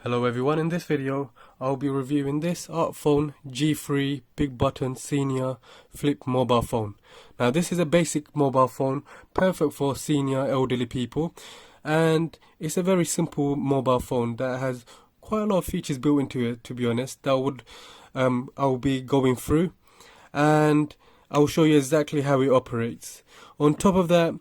Hello everyone, in this video I'll be reviewing this Artfone G3 Big Button Senior Flip Mobile Phone. Now this is a basic mobile phone, perfect for senior elderly people, and it's a very simple mobile phone that has quite a lot of features built into it, to be honest, that I'll be going through, and I'll show you exactly how it operates. On top of that,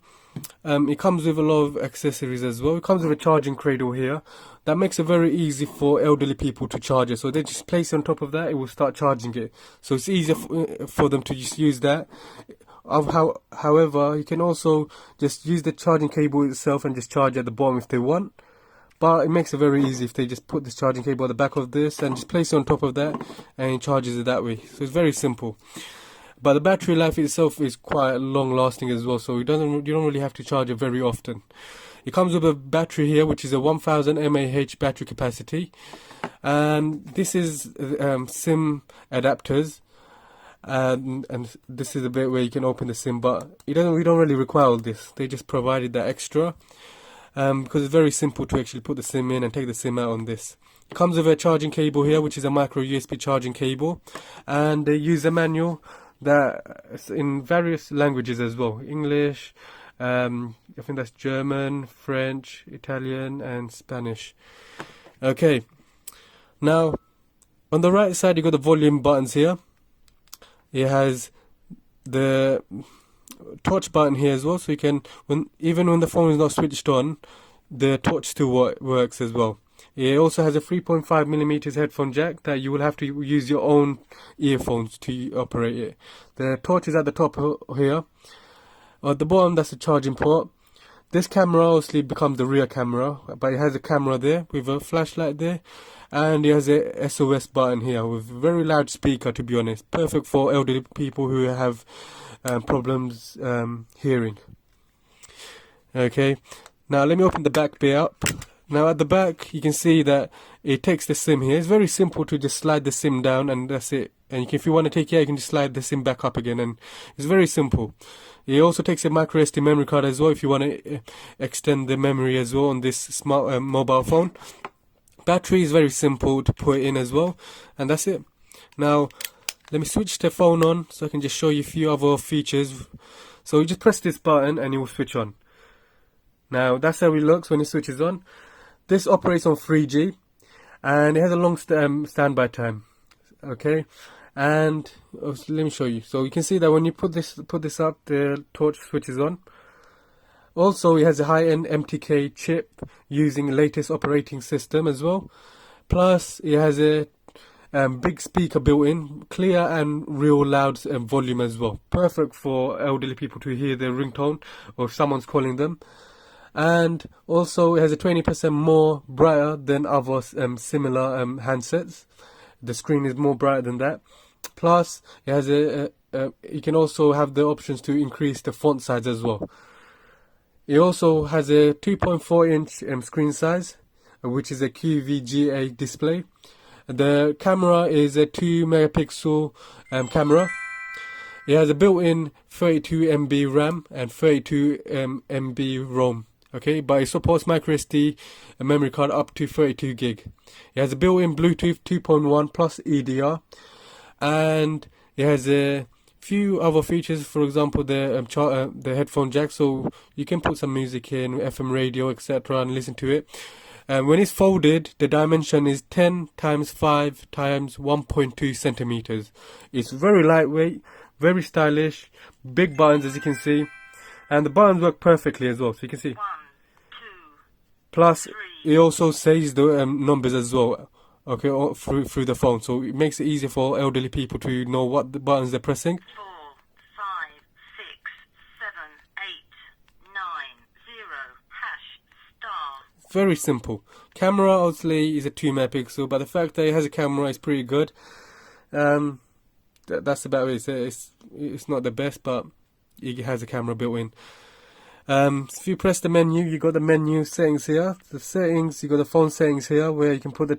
it comes with a lot of accessories as well. It comes with a charging cradle here that makes it very easy for elderly people to charge it. So they just place it on top of that, it will start charging it. So it's easier for them to just use that. However, you can also just use the charging cable itself and just charge at the bottom if they want. But it makes it very easy if they just put this charging cable at the back of this and just place it on top of that, and it charges it that way. So it's very simple. But the battery life itself is quite long lasting as well, so you don't really have to charge it very often. It comes with a battery here which is a 1000 mAh battery capacity, and this is SIM adapters, and this is the bit where you can open the SIM, but we don't really require all this. They just provided that extra because it's very simple to actually put the SIM in and take the SIM out on this. It comes with a charging cable here which is a micro USB charging cable, and they use a manual that's in various languages as well. English, I think that's German, French, Italian and Spanish. Okay, now on the right side you got the volume buttons here. It has the touch button here as well, so you can, even when the phone is not switched on, the touch still works as well. It also has a 3.5mm headphone jack that you will have to use your own earphones to operate it. The torch is at the top here. At the bottom, that's the charging port. This camera obviously becomes the rear camera, but it has a camera there with a flashlight there, and it has a SOS button here with a very loud speaker, to be honest. Perfect for elderly people who have problems hearing. Okay, now let me open the back bit up. Now at the back you can see that it takes the SIM here. It's very simple to just slide the SIM down and that's it. And if you want to take it out, you can just slide the SIM back up again, and it's very simple. It also takes a micro SD memory card as well if you want to extend the memory as well on this smart mobile phone. Battery is very simple to put in as well, and that's it. Now let me switch the phone on so I can just show you a few other features. So you just press this button and it will switch on. Now that's how it looks when it switches on. This operates on 3G and it has a long standby time. Okay, and let me show you. So you can see that when you put this up, the torch switches on. Also, it has a high-end MTK chip using latest operating system as well. Plus, it has a big speaker built in, clear and real loud volume as well. Perfect for elderly people to hear their ringtone or if someone's calling them. And also it has a 20% more brighter than other similar handsets. The screen is more brighter than that. Plus it has you can also have the options to increase the font size as well. It also has a 2.4-inch screen size, which is a QVGA display. The camera is a 2-megapixel camera. It has a built-in 32 MB RAM and 32 MB ROM. Okay, but it supports micro SD memory card up to 32 gig. It has a built-in Bluetooth 2.1 plus EDR, and it has a few other features. For example, the headphone jack, so you can put some music in, FM radio, etc., and listen to it. When it's folded, the dimension is 10 times 5 times 1.2 centimeters. It's very lightweight, very stylish, big buttons as you can see, and the buttons work perfectly as well. So you can see. Plus, it also says the numbers as well, okay, through the phone, so it makes it easier for elderly people to know what the buttons they're pressing. 4, 5, 6, 7, 8, 9, 0, #. Very simple. Camera obviously is a 2-megapixel, but the fact that it has a camera is pretty good. That's about it. It's not the best, but it has a camera built in. If you press the menu, you got the menu settings here. The settings, you got the phone settings here, where you can put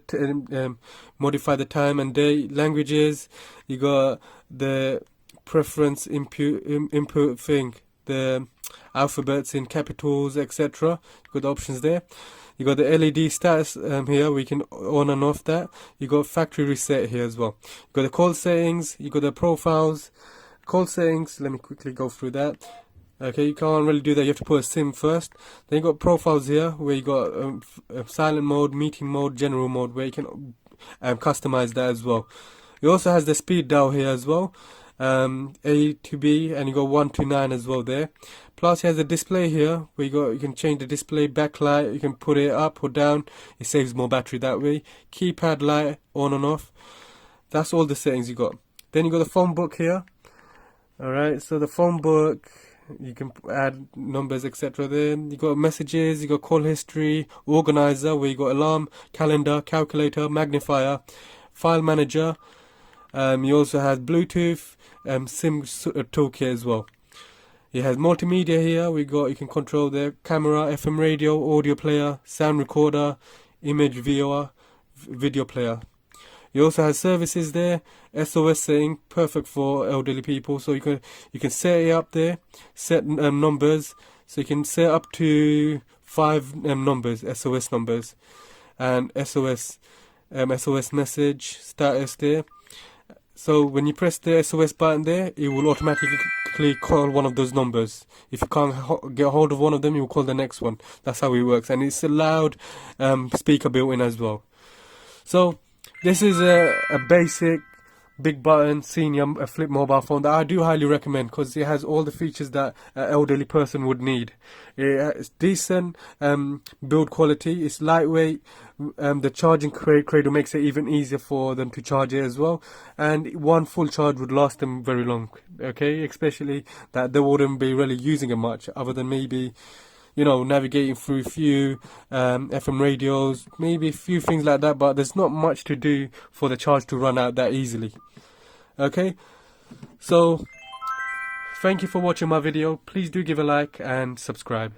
modify the time and day, languages. You got the preference input thing, the alphabets in capitals, etc. You got the options there. You got the LED status here, we can on and off that. You got factory reset here as well. You got the call settings, you got the profiles, call settings. Let me quickly go through that. Okay, you can't really do that, you have to put a SIM first. Then you got profiles here, where you got silent mode, meeting mode, general mode, where you can customize that as well. It also has the speed dial here as well, A to B, and you got 1 to 9 as well there. Plus it has a display here where you can change the display backlight, you can put it up or down, it saves more battery that way. Keypad light on and off. That's all the settings you got. Then you got the phone book here. Alright, so the phone book, you can add numbers, etc. there. You got messages, you got call history, organizer where you got alarm, calendar, calculator, magnifier, file manager. You also have Bluetooth, SIM toolkit as well. It has multimedia here. You can control the camera, FM radio, audio player, sound recorder, image viewer, video player. It also has services there, SOS setting, perfect for elderly people. So you can set it up there, set numbers. So you can set up to 5 numbers, SOS numbers, and SOS message status there. So when you press the SOS button there, it will automatically call one of those numbers. If you can't get hold of one of them, you will call the next one. That's how it works, and it's a loud speaker built in as well. So this is a basic big button senior flip mobile phone that I do highly recommend, because it has all the features that an elderly person would need. It's decent build quality, it's lightweight, the charging cradle makes it even easier for them to charge it as well, and one full charge would last them very long, okay, especially that they wouldn't be really using it much other than maybe, you know, navigating through a few FM radios, maybe a few things like that, but there's not much to do for the charge to run out that easily. Okay, so thank you for watching my video. Please do give a like and subscribe.